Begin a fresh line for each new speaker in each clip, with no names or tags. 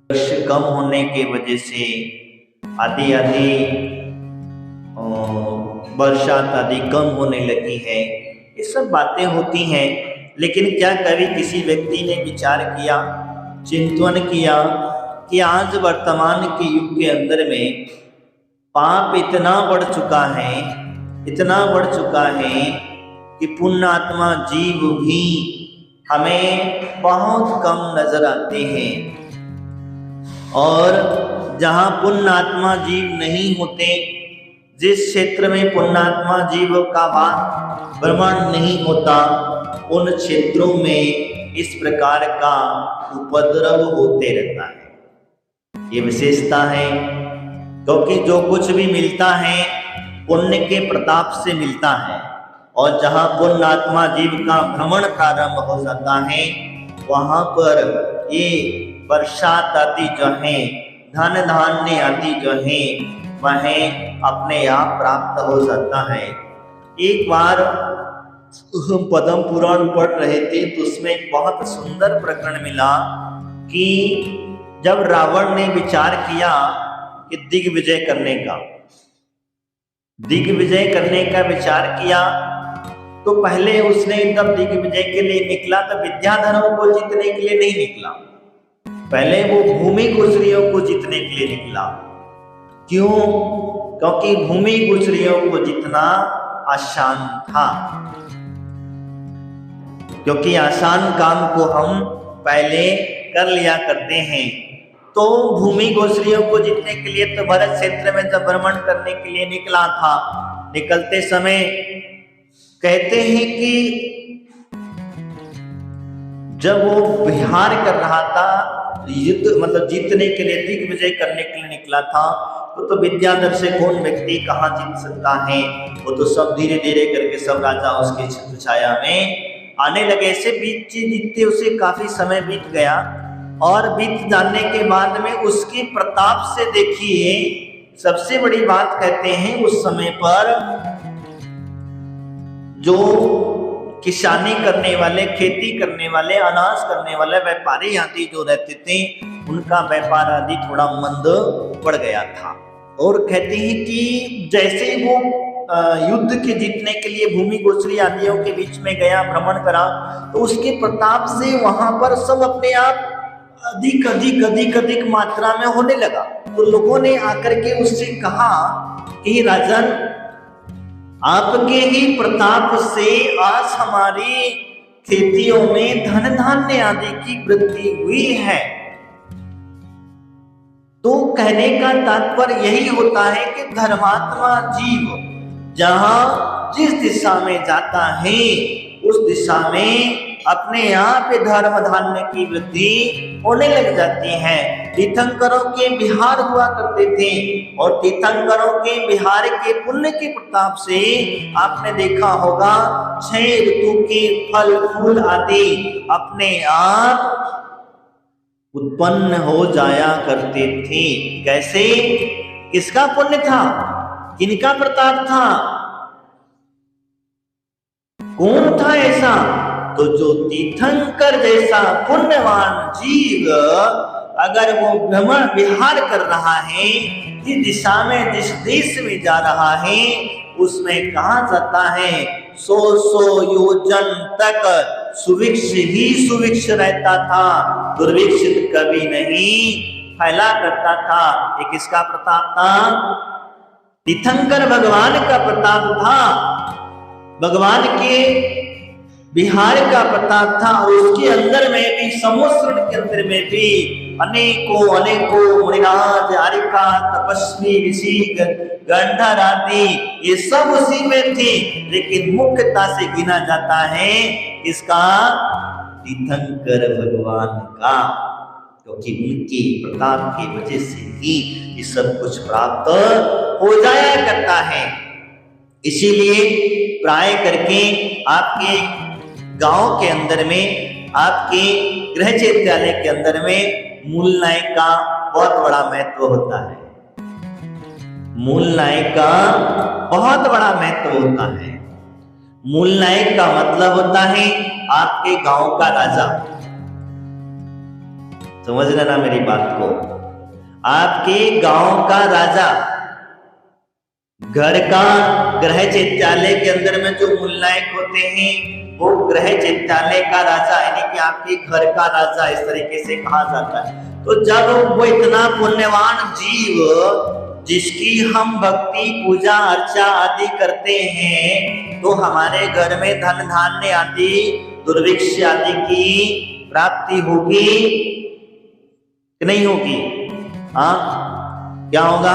वर्ष कम होने के वजह से आदि आदि बरसात आदि कम होने लगी है। ये सब बातें होती हैं, लेकिन क्या कभी किसी व्यक्ति ने विचार किया, चिंतन किया कि आज वर्तमान के युग के अंदर में पाप इतना बढ़ चुका है, इतना बढ़ चुका है कि पुण्यात्मा जीव भी हमें बहुत कम नजर आते हैं। और जहाँ पुण्यात्मा जीव नहीं होते, जिस क्षेत्र में पुण्यात्मा जीव का भ्रमण नहीं होता, उन क्षेत्रों में इस प्रकार का उपद्रव होते रहता है। ये विशेषता है, क्योंकि जो कुछ भी मिलता है पुण्य के प्रताप से मिलता है, और जहाँ पुण्यात्मा जीव का भ्रमण प्रारंभ हो जाता है, वहाँ पर ये बरसात आदि जो है, धन धान्य आदि जो है, वह अपने आप प्राप्त हो जाता है। एक बार हम पद्म पुराण पढ़ रहे थे, तो उसमें एक बहुत सुंदर प्रकरण मिला कि जब रावण ने विचार किया कि दिग्विजय करने का विचार किया, तो पहले उसने जब दिग्विजय के लिए निकला तो विद्याधरों को जीतने के लिए नहीं निकला, पहले वो भूमि गुजरियों को जीतने के लिए निकला। क्यों? क्योंकि भूमि गुजरियों को जीतना आसान था, क्योंकि आसान काम को हम पहले कर लिया करते हैं। तो भूमि गुजरियों को जीतने के लिए तो भरत क्षेत्र में जब भ्रमण करने के लिए निकला था, निकलते समय कहते हैं कि जब वो विहार कर रहा था, युद्ध मतलब जीतने के लिए, दिग्विजय करने के लिए निकला था, तो विद्याधर से कौन व्यक्ति कहाँ जीत सकता है। वो तो सब धीरे धीरे करके सब राजा उसके छत्र छाया में आने लगे। ऐसे बीतते उसे काफी समय बीत गया, और बीत जाने के बाद में उसकी प्रताप से देखिए, सबसे बड़ी बात कहते हैं, उस समय पर जो किसानी करने वाले, खेती करने वाले, अनाज करने वाले व्यापारी आदि जो रहते थे, उनका व्यापार आदि थोड़ा मंद पड़ गया था। और कहते हैं कि जैसे वो युद्ध के जीतने के लिए भूमि गोचरी आदियों के बीच में गया, भ्रमण करा, तो उसके प्रताप से वहां पर सब अपने आप अधिक मात्रा में होने लगा। तो लोगों ने आकर के उससे कहा कि राजन, आपके ही प्रताप से आज हमारी खेतियों में धन धान्य आदि की वृद्धि हुई है। तो कहने का तात्पर्य यही होता है कि धर्मात्मा जीव जहां जिस दिशा में जाता है, उस दिशा में अपने आप धर्म धान्य की वृद्धि होने लग जाती है। तीर्थंकरों के विहार हुआ करते थे, और तीर्थंकरों के विहार के पुण्य के प्रताप से आपने देखा होगा 6 ऋतु के फल फूल आदि अपने आप उत्पन्न हो जाया करते थे। कैसे? किसका पुण्य था? किनका प्रताप था? कौन था ऐसा? तो जो तीर्थंकर जैसा पुण्यवान जीव अगर वो भ्रमण विहार कर रहा है, जिस दिशा में, जिस देश में जा रहा है, उसमें कहा जाता है 100 योजन तक सुविक्ष ही सुविक्ष रहता था, दुर्विक्षित कभी नहीं फैला करता था। ये किसका प्रताप था? तीर्थंकर भगवान का प्रताप था, भगवान के बिहार का प्रताप था। और उसके अंदर में भी, समुद्र के अंदर में भी अनेकों मुनिराज, आरिका, तपस्वी, ऋषि, गंधर्व आदि ये सब उसी में थे। लेकिन मुख्यता से गिना जाता है इसका तीर्थंकर भगवान का, क्योंकि उनके प्रताप की वजह से ही ये सब कुछ प्राप्त हो जाया करता है। इसीलिए प्राय करके आपके गांव के अंदर में, आपके गृह चैत्यालय के अंदर में मूल न्याय का बहुत बड़ा महत्व होता है। मूल न्याय का बहुत बड़ा महत्व होता है। मूल न्याय का मतलब होता है आपके गांव का राजा। समझ लेना मेरी बात को। आपके गांव का राजा, घर का गृह चैत्यालय के अंदर में जो मूलनायक होते हैं वो गृह चैत्यालय का राजा, यानी कि आपके घर का राजा, इस तरीके से कहा जाता है। तो जब वो इतना पुण्यवान जीव जिसकी हम भक्ति पूजा अर्चा आदि करते हैं, तो हमारे घर में धन धान्य आदि दुर्भिक्ष आदि की प्राप्ति होगी कि नहीं होगी? हाँ, क्या होगा?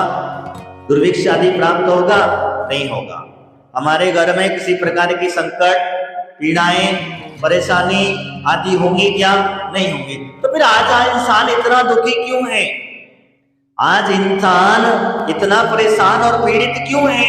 दुर्भिक्ष आदि प्राप्त होगा? नहीं होगा। हमारे घर में किसी प्रकार की संकट, पीड़ाएं, परेशानी आदि होंगी क्या? नहीं होंगी। तो फिर आज इंसान इतना दुखी क्यों है? आज इंसान इतना परेशान और पीड़ित क्यों है?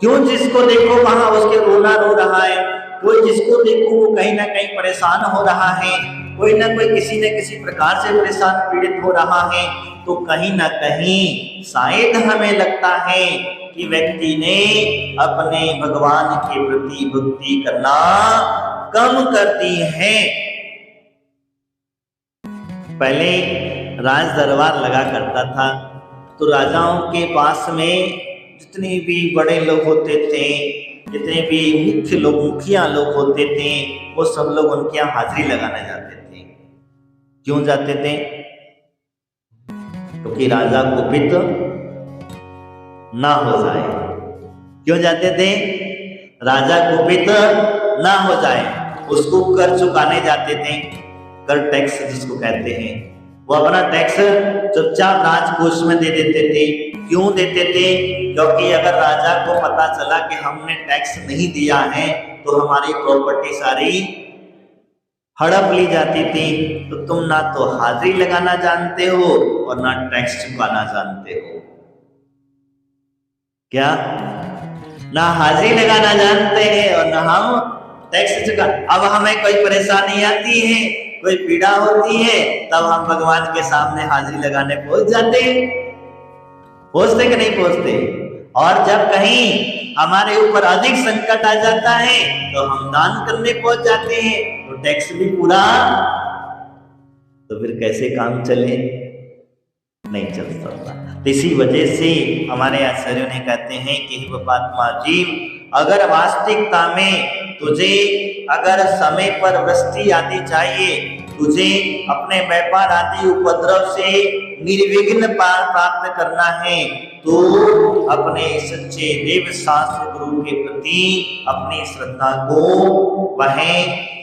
क्यों जिसको देखो वहां उसके रोना रो रहा है, कोई जिसको देखो वो कहीं ना कहीं परेशान हो रहा है, कोई ना कोई किसी न किसी प्रकार से परेशान पीड़ित हो रहा है। तो कहीं ना कहीं शायद हमें लगता है कि व्यक्ति ने अपने भगवान के प्रति भक्ति करना कम कर दी है। पहले राज दरबार लगा करता था, तो राजाओं के पास में जितने भी बड़े लोग होते थे, जितने भी मुख्य लोग, मुखिया लोग होते थे, वो सब लोग उनके यहाँ हाजिरी लगाने जाते थे। क्यों जाते थे? क्योंकि राजा कुपित ना हो जाए। क्यों जाते थे? राजा कुपित ना हो जाए, उसको कर चुकाने जाते थे। कर, टैक्स जिसको कहते हैं, वो अपना टैक्स चुपचाप राजकोष में दे देते थे। क्यों देते थे? क्योंकि अगर राजा को पता चला कि हमने टैक्स नहीं दिया है तो हमारी प्रॉपर्टी सारी हड़प ली जाती थी। तो तुम ना तो हाजिरी लगाना जानते हो और ना टैक्स चुकाना जानते हो। क्या? ना हाजिरी लगाना जानते हैं और ना हम टैक्स चुका। अब हमें कोई परेशानी आती है, कोई पीड़ा होती है, तब हम भगवान के सामने हाजिरी लगाने पहुंच जाते हैं। पहुंचते कि नहीं पहुंचते? और जब कहीं हमारे ऊपर अधिक संकट आ जाता है तो हम दान करने पहुंच जाते हैं, तो टैक्स भी पूरा। तो फिर कैसे काम चले? नहीं चल सकता। तो इसी वजह से हमारे आचार्यों ने कहते हैं कि हे पापात्मा जीव, अगर वास्तविकता में तुझे अगर समय पर वृष्टि आदि चाहिए, तुझे अपने व्यापार आदि उपद्रव से निर्विघ्न प्राप्त करना है, तो अपने सच्चे देव शास्त्र गुरु के प्रति अपनी श्रद्धा को वह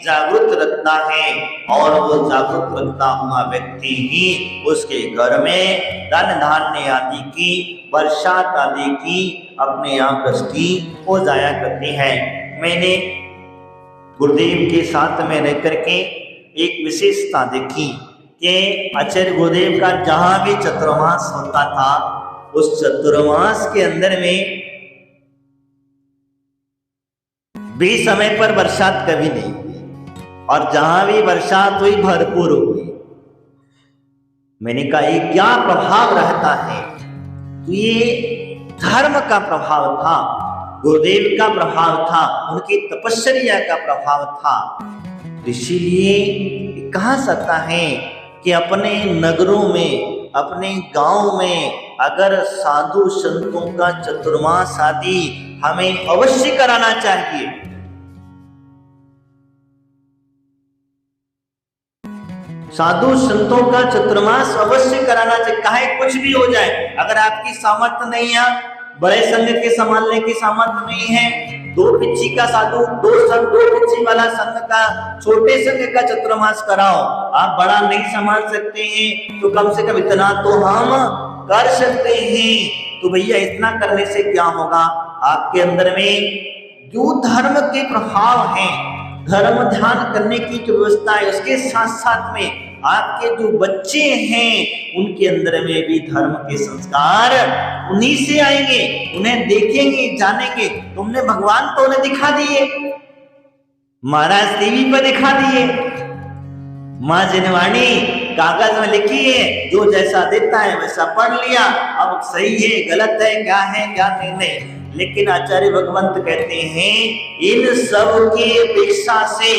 जागृत रखना है। और वो जागृत रखता हुआ व्यक्ति ही उसके घर में धन धान्य आदि की, बरसात आदि की अपने आप वृष्टि हो जाया करती है। मैंने गुरुदेव के साथ में रह करके एक विशेषता देखी कि आचार्य गुरुदेव का जहां भी चतुर्मास होता था, उस चतुर्मास के अंदर में भी समय पर बरसात कभी नहीं हुई, और जहां भी बरसात हुई भरपूर हुई। मैंने कहा ये क्या प्रभाव रहता है? तो ये धर्म का प्रभाव था, गुरुदेव का प्रभाव था, उनकी तपस्या का प्रभाव था। इसीलिए कहा सकता है कि अपने नगरों में, अपने गांव में अगर साधु संतों का चतुर्मास आदि हमें अवश्य कराना चाहिए। साधु संतों का चतुर्मास अवश्य कराना चाहिए। काहे कुछ भी हो जाए, अगर आपकी सामर्थ्य नहीं है, बड़े संघ के संभालने की सामर्थ्य नहीं है, दो पिच्छी का साधु, दो पिच्छी वाला संघ का, छोटे संघ का चतुर्मास कराओ। आप बड़ा नहीं संभाल सकते हैं तो कम से कम इतना तो हम कर सकते हैं। तो भैया इतना करने से क्या होगा? आपके अंदर में जो धर्म के प्रभाव हैं, धर्म ध्यान करने की जो व्यवस्था है, उसके साथ साथ में आपके जो बच्चे हैं उनके अंदर में भी धर्म के संस्कार उन्हीं से आएंगे। उन्हें देखेंगे, जानेंगे। तुमने भगवान तो उन्हें दिखा दिए, महाराज टीवी पर दिखा दिए, माँ जिनवाणी कागज में लिखी है, जो जैसा देता है वैसा पढ़ लिया, अब सही है गलत है क्या नहीं। लेकिन आचार्य भगवंत कहते हैं इन सब की अपेक्षा से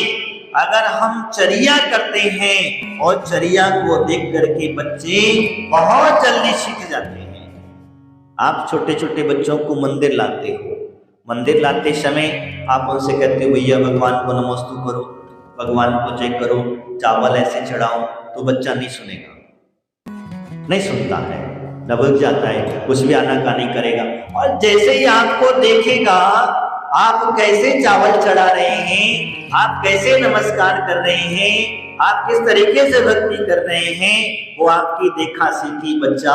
अगर हम चर्या करते हैं और चर्या को देख करके बच्चे बहुत जल्दी सीख जाते हैं। आप छोटे छोटे बच्चों को मंदिर लाते हो, मंदिर लाते समय आप उनसे कहते हो भैया भगवान को नमस्तु करो, भगवान को जय करो, चावल ऐसे चढ़ाओ, तो बच्चा नहीं सुनेगा, नहीं सुनता है, दबक जाता है, कुछ भी आनाकानी करेगा। और जैसे ही आपको देखेगा आप कैसे चावल चढ़ा रहे हैं, आप कैसे नमस्कार कर रहे हैं, आप किस तरीके से भक्ति कर रहे हैं, वो आपकी देखा सीखी बच्चा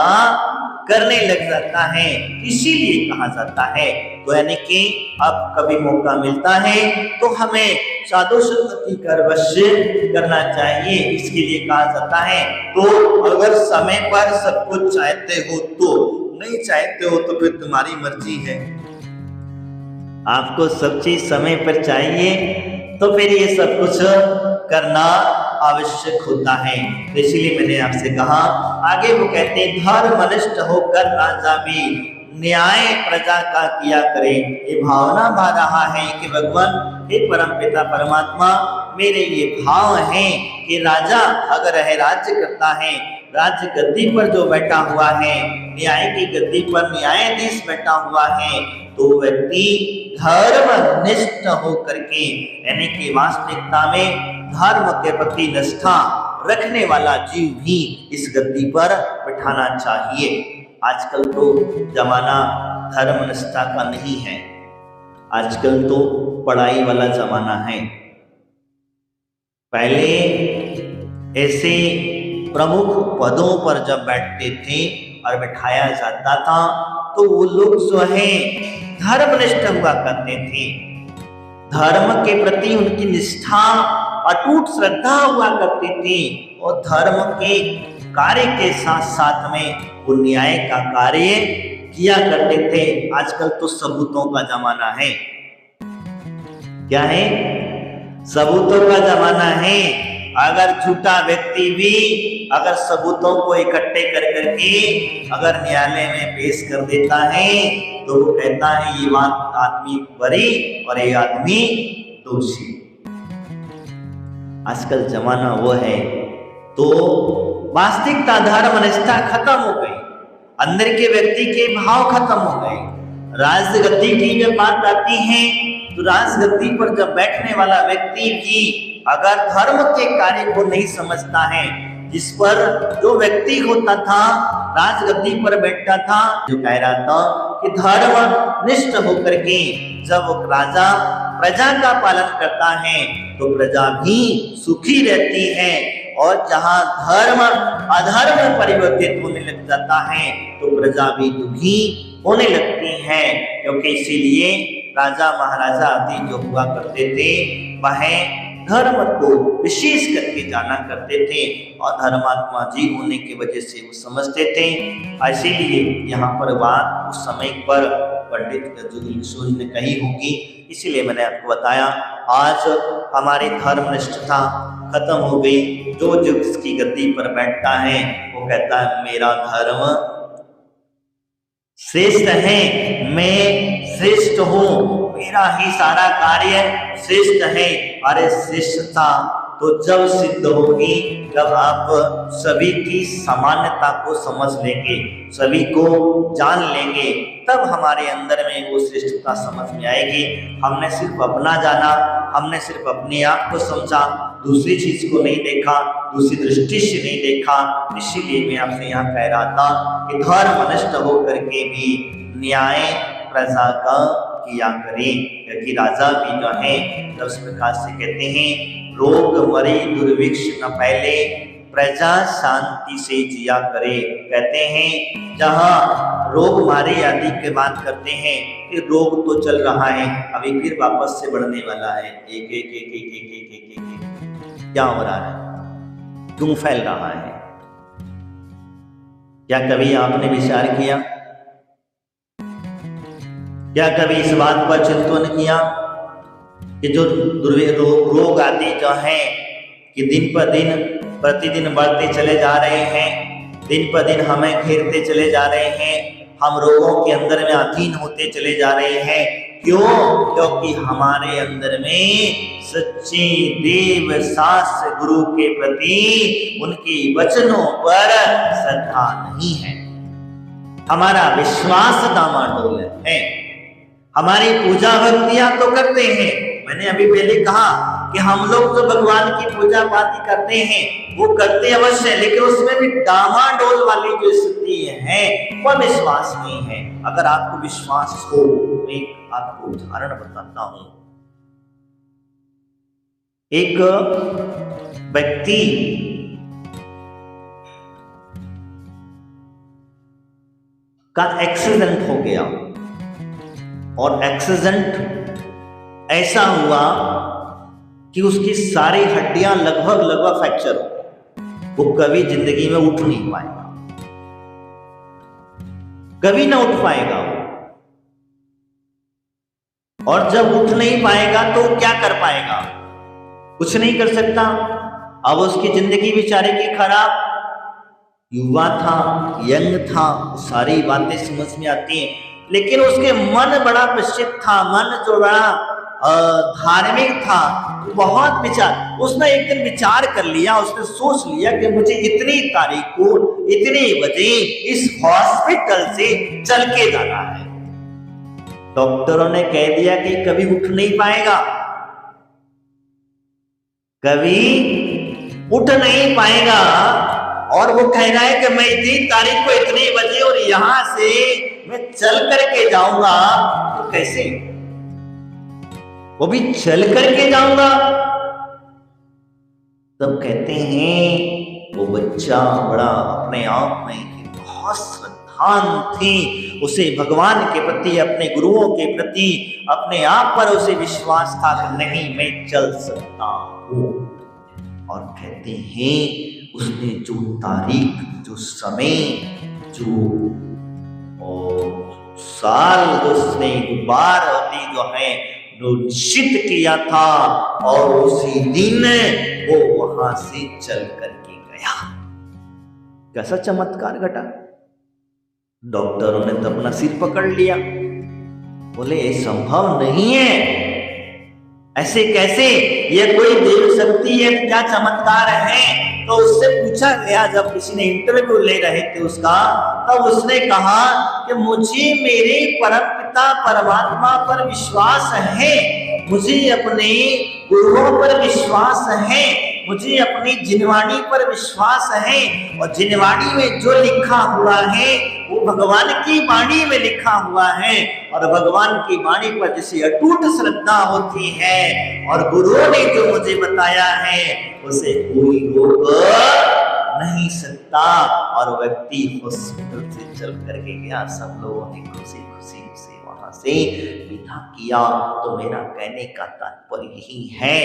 करने लग जाता है। इसीलिए कहा जाता है, तो यानी कि अब कभी मौका मिलता है तो हमें साधु संगति कर अवश्य करना चाहिए, इसके लिए कहा जाता है। तो अगर समय पर सब कुछ चाहते हो तो, नहीं चाहते हो तो फिर तुम्हारी मर्जी है। आपको सब चीज समय पर चाहिए तो फिर ये सब कुछ करना आवश्यक होता है। तो इसलिए मैंने आपसे कहा, आगे वो कहते हैं धर्मनिष्ठ होकर राजा भी न्याय प्रजा का किया करे। ये भावना भा रहा है कि भगवान हे परम पिता परमात्मा, मेरे ये भाव है कि राजा अगर है राज्य करता है, राज्य गद्दी पर जो बैठा हुआ है, न्याय की गद्दी पर न्यायाधीश बैठा हुआ है, तो व्यक्ति धर्मनिष्ठ होकर के यानी कि वास्तविकता में धर्म के प्रति निष्ठा रखने वाला जीव भी इस गद्दी पर बिठाना चाहिए। आजकल तो जमाना धर्म निष्ठा का नहीं है, आजकल तो पढ़ाई वाला जमाना है। पहले ऐसे प्रमुख पदों पर जब बैठते थे और बिठाया जाता था तो वो लोग जो है धर्मनिष्ठ हुआ करते थे, धर्म के प्रति उनकी निष्ठा अटूट श्रद्धा हुआ करती थी और धर्म के कार्य के साथ साथ में वो न्याय का कार्य किया करते थे। आजकल तो सबूतों का जमाना है। क्या है? सबूतों का जमाना है। अगर झूठा व्यक्ति भी अगर सबूतों को इकट्ठे कर करके अगर न्यायालय में पेश कर देता है तो वो कहता है ये बात आदमी बरी और ये आदमी दोषी। आजकल जमाना वो है। तो वास्तविकता धर्म निष्ठा खत्म हो गई, अंदर के व्यक्ति के भाव खत्म हो गए। राजगद्दी की जब बात आती है तो राजगद्दी पर जब बैठने वाला व्यक्ति भी अगर धर्म के कार्य को नहीं समझता है, जिस पर जो व्यक्ति होता था राजगद्दी पर बैठता था, जो कह रहा था कि धर्म निष्ठ होकर के जब राजा प्रजा का पालन करता है तो प्रजा भी सुखी रहती है, और जहां धर्म अधर्म में परिवर्तित होने लग जाता है तो प्रजा भी दुखी होने लगती है। क्योंकि इसीलिए राजा महाराजा आदि जो हुआ करते थे वह धर्म को विशेष करके जाना करते थे और धर्मात्मा जी होने की वजह से वो समझते थे। इसीलिए यहाँ पर बात उस समय पर पंडित गजोल ने कही होगी, इसीलिए मैंने आपको बताया। आज हमारी धर्मनिष्ठता खत्म हो गई। जो जिसकी गद्दी पर बैठता है वो कहता है मेरा धर्म श्रेष्ठ है, मैं श्रेष्ठ हूँ, मेरा ही सारा कार्य श्रेष्ठ है। अरे श्रेष्ठता तो जब सिद्ध होगी जब आप सभी की सामान्यता को समझ लेंगे, सभी को जान लेंगे, तब हमारे अंदर में वो श्रेष्ठता समझ में आएगी। हमने सिर्फ अपना जाना, हमने सिर्फ अपने आप को समझा, दूसरी चीज को नहीं देखा, दूसरी दृष्टि से नहीं देखा। इसीलिए मैं आपसे यहाँ कह रहा था कि धर्मनिष्ठ होकर के भी न्याय प्रजा का किया करें, क्योंकि राजा भी जो है जब इस प्रकार से कहते हैं रोग मरे दुर्भिक्ष न पहले प्रजा शांति से जिया करे। कहते हैं जहाँ रोग मारे आदि की बात करते हैं कि रोग तो चल रहा है, अभी फिर वापस से बढ़ने वाला है। एक एक एक एक एक एक एक एक क्या हो रहा है, क्यों फैल रहा है? क्या कभी आपने विचार किया? क्या कभी इस बात पर चिंतन किया कि जो रोग आदि जो हैं कि दिन पर दिन प्रतिदिन बढ़ते चले जा रहे हैं, दिन पर दिन हमें घेरते चले जा रहे हैं, हम रोगों के अंदर में अधीन होते चले जा रहे हैं। क्यों? क्योंकि हमारे अंदर में सच्चे देव शास्त्र गुरु के प्रति, उनके वचनों पर श्रद्धा नहीं है। हमारा विश्वास डामाडोल है। हमारी पूजा भक्तियां तो करते हैं, मैंने अभी पहले कहा कि हम लोग जो भगवान की पूजा पाती करते हैं वो करते अवश्य, लेकिन उसमें भी डामाडोल वाली जो स्थिति है वह विश्वास नहीं है। अगर आपको विश्वास हो, मैं आपको उदाहरण बताता हूं। एक व्यक्ति का एक्सीडेंट हो गया और एक्सीडेंट ऐसा हुआ कि उसकी सारी हड्डियां लगभग फ्रैक्चर हो गई। वो कभी जिंदगी में उठ नहीं पाएगा, कभी ना उठ पाएगा। और जब उठ नहीं पाएगा तो क्या कर पाएगा? कुछ नहीं कर सकता। अब उसकी जिंदगी बेचारे की खराब। युवा था, यंग था, सारी बातें समझ में आती हैं, लेकिन उसके मन बड़ा प्रसिद्ध था, मन जो बड़ा धार्मिक था, बहुत विचार। उसने एक दिन विचार कर लिया, उसने सोच लिया कि मुझे इतनी तारीख को इतने बजे इस हॉस्पिटल से चल के जाना है। डॉक्टरों ने कह दिया कि कभी उठ नहीं पाएगा, कभी उठ नहीं पाएगा। और वो कह रहा है कि मैं इतनी तारीख को इतनी बजे और यहां से मैं चल करके जाऊंगा, तो कैसे? वो भी चल करके जाऊंगा। तब कहते हैं वो बच्चा बड़ा अपने आप में बहुत श्रद्धान थी, उसे भगवान के प्रति, अपने गुरुओं के प्रति, अपने आप पर उसे विश्वास था कि नहीं, मैं चल सकता हूं। और कहते हैं उसने जो तारीख, जो समय, जो साल, उसने बार होती जो है निश्चित किया था, और उसी दिन वो वहां से चल करके गया। कैसा चमत्कार घटा। डॉक्टरों ने तो अपना सिर पकड़ लिया, बोले ये संभव नहीं है, ऐसे कैसे, ये कोई देव शक्ति है, क्या चमत्कार है। तो उससे पूछा गया, जब किसी ने इंटरव्यू ले रहे थे उसका, तब उसने कहा कि मुझे मेरे परम पिता परमात्मा पर विश्वास है, मुझे अपने गुरुओं पर विश्वास है, मुझे अपनी जिनवाणी पर विश्वास है, और जिनवाणी में जो लिखा हुआ है वो भगवान की वाणी में लिखा हुआ है, और भगवान की वाणी पर जिसे अटूट श्रद्धा होती है, और गुरुओं ने जो मुझे बताया है उसे कोई रोक नहीं सकता। और व्यक्ति हॉस्पिटल से चल करके गया, सब लोगों ने खुशी खुशी से वहां से विदा किया। तो मेरा कहने का तात्पर्य यही है,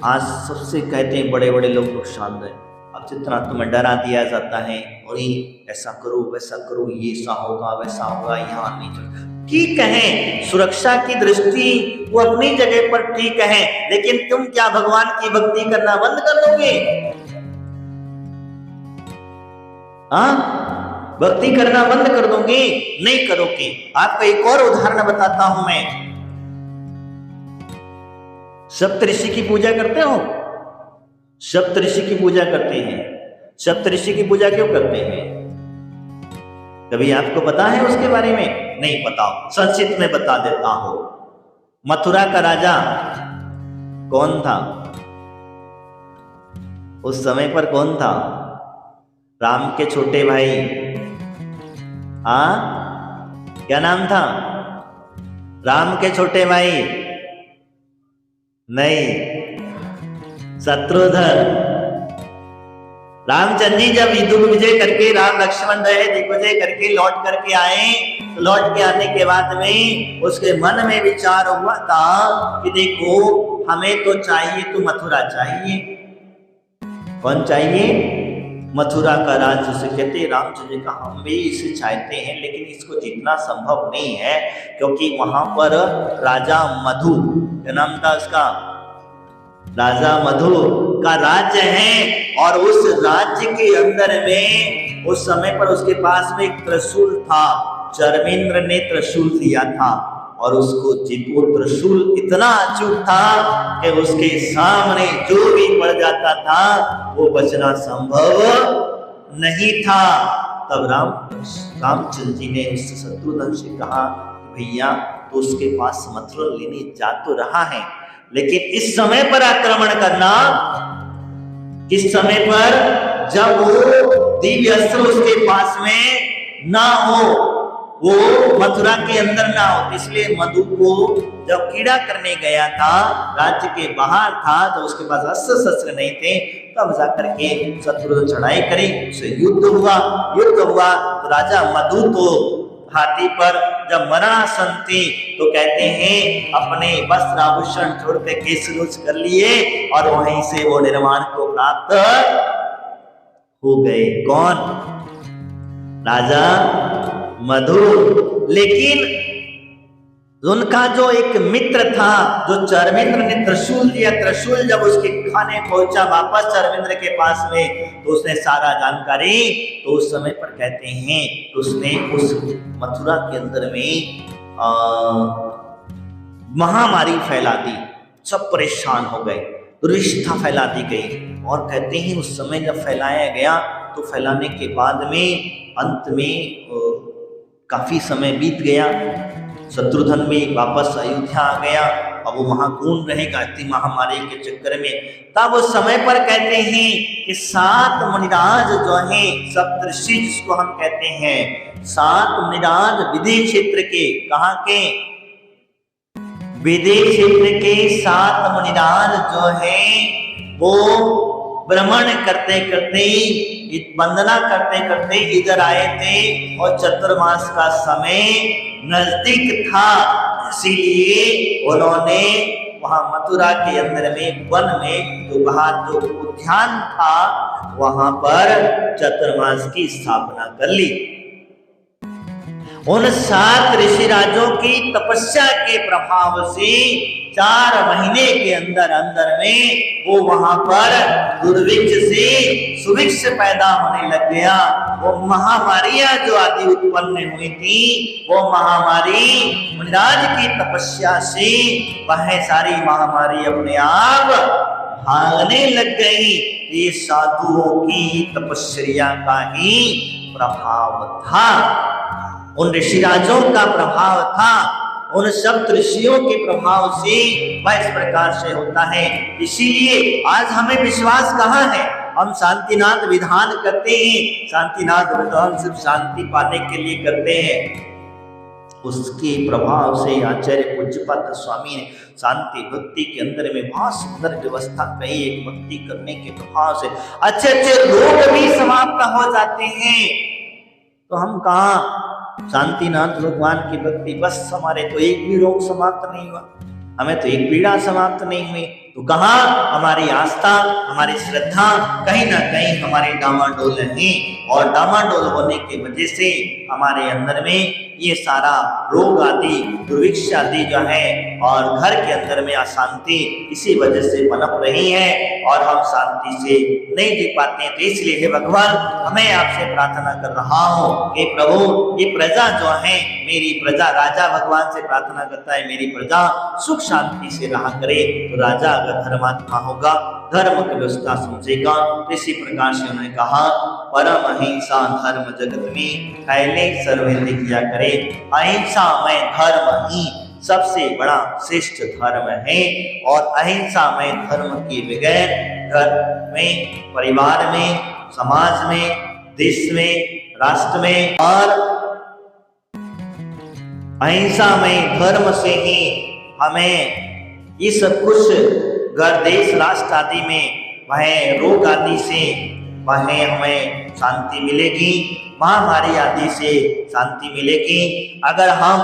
आज सबसे कहते हैं बड़े बड़े लोग नुकसान है, अब जितना तुम्हें डरा दिया जाता है, और ये ऐसा करो वैसा करो, ये ऐसा होगा वैसा होगा, यहाँ नहीं चल। ठीक है, सुरक्षा की दृष्टि वो अपनी जगह पर ठीक है, लेकिन तुम क्या भगवान की भक्ति करना बंद कर दोगे? हाँ, भक्ति करना बंद कर दोगे? नहीं करोगे। आपको एक और उदाहरण बताता हूं मैं। सप्तऋषि की पूजा करते हो? सप्तऋषि की पूजा करते हैं। सप्तऋषि की पूजा क्यों करते हैं? कभी आपको पता है उसके बारे में? नहीं पता, संक्षिप्त में बता देता हूं। मथुरा का राजा कौन था? उस समय पर कौन था? राम के छोटे भाई, क्या नाम था? राम के छोटे भाई नहीं, शत्रुघ्न। रामचंद्र जी जब युद्ध विजय करके, राम लक्ष्मण रहे दिग्विजय करके लौट करके आए, तो लौट के आने के बाद में उसके मन में विचार हुआ था कि देखो हमें तो चाहिए तो मथुरा चाहिए। कौन चाहिए? मथुरा का राज्य। उसे कहते रामचंद्र जी का हम भी इसे चाहते हैं, लेकिन इसको जीतना संभव नहीं है, क्योंकि वहां पर राजा मधु, क्या नाम था उसका? राजा मधु का राज्य है, और उस राज्य के अंदर में उस समय पर उसके पास में एक त्रिशूल था, चर्मेंद्र ने त्रिशूल दिया था, और उसको चितो त्रिशूल इतना अचूक था कि उसके सामने जो भी पड़ जाता था वो बचना संभव नहीं था। तब रामचंद्र जी ने उस शत्रुघ्न से कहा, भैया तो उसके पास मथुरा लेने जा तो रहा है, लेकिन इस समय पर आक्रमण करना, किस समय पर, जब वो दिव्य अस्त्र उसके पास में ना हो, वो मथुरा के अंदर ना हो। इसलिए मधु को जब कीड़ा करने गया था, राज्य के बाहर था, तो उसके पास अस्त्र शस्त्र नहीं थे, तब जाकर के शत्रु चढ़ाई करी, उससे युद्ध हुआ। तो राजा मधु तो हाथी पर जब मरणासन थी, तो कहते हैं अपने वस्त्र आभूषण छोड़ के केश कर लिए और वहीं से वो निर्वाण को प्राप्त हो गए। कौन? राजा मधु। लेकिन उनका जो एक मित्र था, जो चरमिंद्र ने त्रिशूल दिया, त्रिशूल जब उसके खाने पहुंचा वापस चरमिंद्र के पास में, तो उसने सारा जानकारी, तो उस समय पर कहते हैं तो उसने उस मथुरा के अंदर में महामारी फैला दी, सब परेशान हो गए, दुर्विषता फैला दी गई। और कहते हैं उस समय जब फैलाया गया, तो फैलाने के बाद में अंत में काफी समय बीत गया, शत्रुघ्न भी वापस अयोध्या आ गया। अब वो वहां कौन रहेगा इतनी महामारी के चक्कर में। तब उस समय पर कहते हैं कि 7 मुनिराज जो हैं, सप्तऋषि जिसको हम कहते हैं, 7 मुनिराज विदेह क्षेत्र के, कहाँ के? विदेह क्षेत्र के 7 मुनिराज जो हैं, वो भ्रमण करते करते, वंदना करते करते इधर आए थे, और चतुर्मास का समय नजदीक था, इसीलिए उन्होंने वहां मथुरा के अंदर में वन में जो बाहर जो उद्यान था, वहां पर चतुर्मास की स्थापना कर ली। उन 7 ऋषिराजों की तपस्या के प्रभाव से 4 महीने के अंदर अंदर में वो वहां पर दुर्भिक्ष से सुभिक्ष पैदा होने लग गया। वो महामारियां जो आदि उत्पन्न हुई थी, वो महामारी मुनिराज की तपस्या से वह सारी महामारी अपने आप भागने लग गई। ये साधुओं की तपस्या का ही प्रभाव था, उन ऋषिराजों का प्रभाव था, उन सब ऋषियों के प्रभाव से वह इस प्रकार से होता है। इसीलिए आज हमें विश्वास कहाँ है? हम शांतिनाथ विधान करते हैं, शांतिनाथ विधान सिर्फ शांति पाने के लिए करते हैं। उसके प्रभाव से आचार्य पूज्यपाद स्वामी ने शांति भक्ति के अंदर में बहुत सुंदर व्यवस्था कही। एक भक्ति करने के प्रभाव से अच्छे अच्छे रोग भी समाप्त हो जाते हैं। तो हम कहाँ शांतिनाथ भगवान की भक्ति, बस हमारे तो एक भी रोग समाप्त नहीं हुआ, हमें तो एक पीड़ा समाप्त नहीं हुई, तो कहाँ हमारी आस्था, हमारी श्रद्धा कहीं ना कहीं हमारे डामाडोल है। और डामाडोल होने की वजह से हमारे अंदर में ये सारा रोग आदि, दुर्भिक्ष आदि जो है, और घर के अंदर में अशांति इसी वजह से पनप रही है, और हम शांति से नहीं जी पाते हैं। तो इसलिए हे भगवान, हमें आपसे प्रार्थना कर रहा हूँ, हे प्रभु, ये प्रजा जो है, मेरी प्रजा, राजा भगवान से प्रार्थना करता है, मेरी प्रजा सुख शांति से रहा करे। तो राजा अगर धर्मात्मा होगा, धर्म की व्यवस्था समझेगा, तो इसी प्रकार से उन्होंने कहा, परम अहिंसा धर्म जगत में फैले सर्वे किया करे। अहिंसा में धर्म ही सबसे बड़ा श्रेष्ठ धर्म है, और अहिंसा में धर्म के बगैर घर में, परिवार में, समाज में, देश में, राष्ट्र में, और अहिंसा में धर्म से ही हमें ये सब कुछ घर, देश, राष्ट्र आदि में वह रोग आदि से वह हमें शांति मिलेगी, महामारी आदि से शांति मिलेगी। अगर हम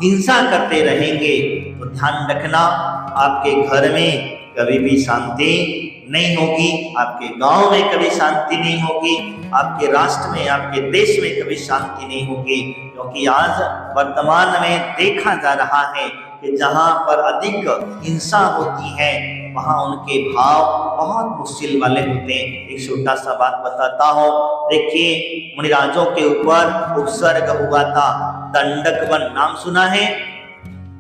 हिंसा करते रहेंगे तो ध्यान रखना, आपके घर में कभी भी शांति नहीं होगी, आपके गांव में कभी शांति नहीं होगी, आपके राष्ट्र में, आपके देश में कभी शांति नहीं होगी। क्योंकि आज वर्तमान में देखा जा रहा है कि जहां पर अधिक हिंसा होती है, वहां उनके भाव बहुत मुश्किल वाले होते हैं। एक छोटा सा बात बताता हूँ। देखिए, मुनिराजों के ऊपर उपसर्ग हुआ था दंडक वन, नाम सुना है?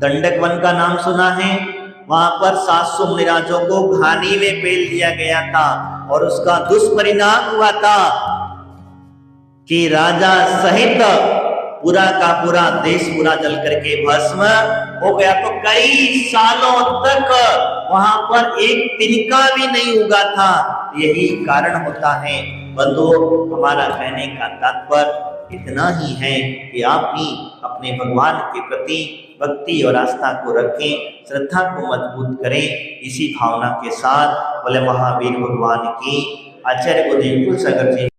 दंडक वन का नाम सुना है? वहां पर 700 मुनिराजों को घानी में पेल दिया गया था और उसका दुष्परिणाम हुआ था कि राजा सहित पूरा का पूरा देश पूरा जल करके भस्म हो गया। तो कई सालों तक वहां पर एक तिनका भी नहीं उगा था। यही कारण होता है। बंधुओं, हमारा कहने का तात्पर्य इतना ही है कि आप भी अपने भगवान के प्रति भक्ति और आस्था को रखें, श्रद्धा को मजबूत करें। इसी भावना के साथ बोले महावीर भगवान की। आचार्य गुरुदेव कुलसागर जी